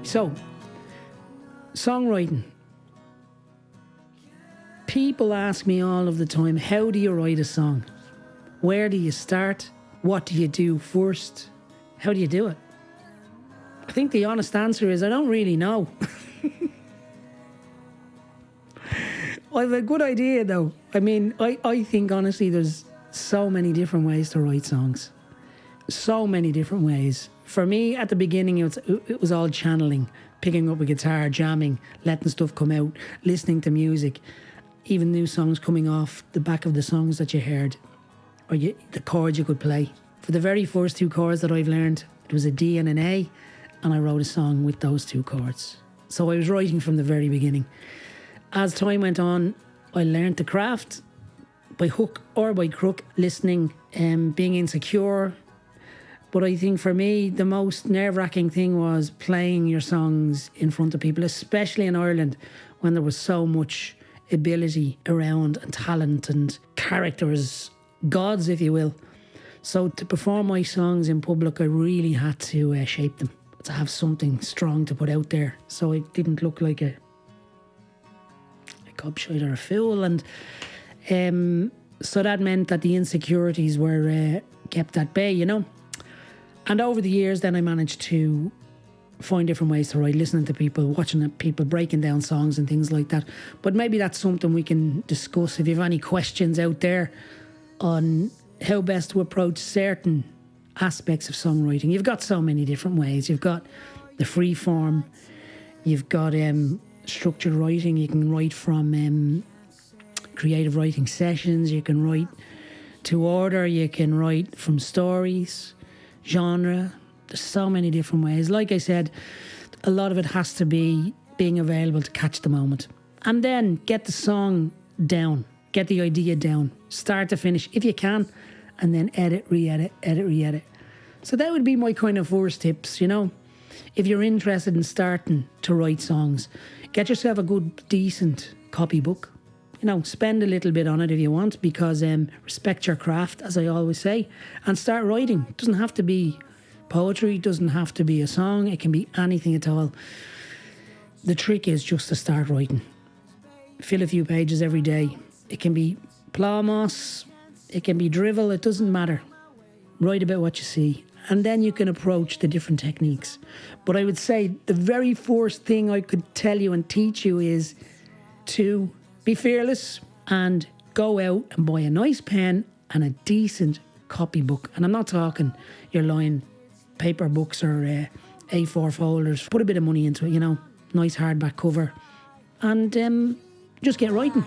So, songwriting. People ask me all of the time, how do you write a song? Where do you start? What do you do first? How do you do it? I think the honest answer is I don't really know. I have a good idea though. I mean, I think honestly there's so many different ways to write songs. So many different ways. For me, at the beginning, it was all channeling, picking up a guitar, jamming, letting stuff come out, listening to music, even new songs coming off the back of the songs that you heard, or the chords you could play. For the very first two chords that I've learned, it was a D and an A, and I wrote a song with those two chords. So I was writing from the very beginning. As time went on, I learned the craft by hook or by crook, listening and being insecure. But I think for me, the most nerve-wracking thing was playing your songs in front of people, especially in Ireland, when there was so much ability around and talent and characters, gods, if you will. So to perform my songs in public, I really had to shape them, to have something strong to put out there, so I didn't look like a gobshite or a fool. And so that meant that the insecurities were kept at bay, you know. And over the years, then I managed to find different ways to write, listening to people, watching people breaking down songs and things like that. But maybe that's something we can discuss if you have any questions out there on how best to approach certain aspects of songwriting. You've got so many different ways. You've got the free form, you've got structured writing. You can write from creative writing sessions, you can write to order, you can write from stories, genre. There's so many different ways. Like I said, a lot of it has to be being available to catch the moment. And then get the song down, get the idea down, start to finish if you can, and then edit, re-edit, edit, re-edit. So that would be my kind of first tips, you know. If you're interested in starting to write songs, get yourself a good, decent copybook. You know, spend a little bit on it if you want, because respect your craft, as I always say, and start writing. It doesn't have to be poetry, it doesn't have to be a song, it can be anything at all. The trick is just to start writing. Fill a few pages every day. It can be plough moss, it can be drivel, it doesn't matter. Write about what you see, and then you can approach the different techniques. But I would say the very first thing I could tell you and teach you is to be fearless and go out and buy a nice pen and a decent copybook. And I'm not talking your line paper books or A4 folders. Put a bit of money into it, you know, nice hardback cover, and just get writing.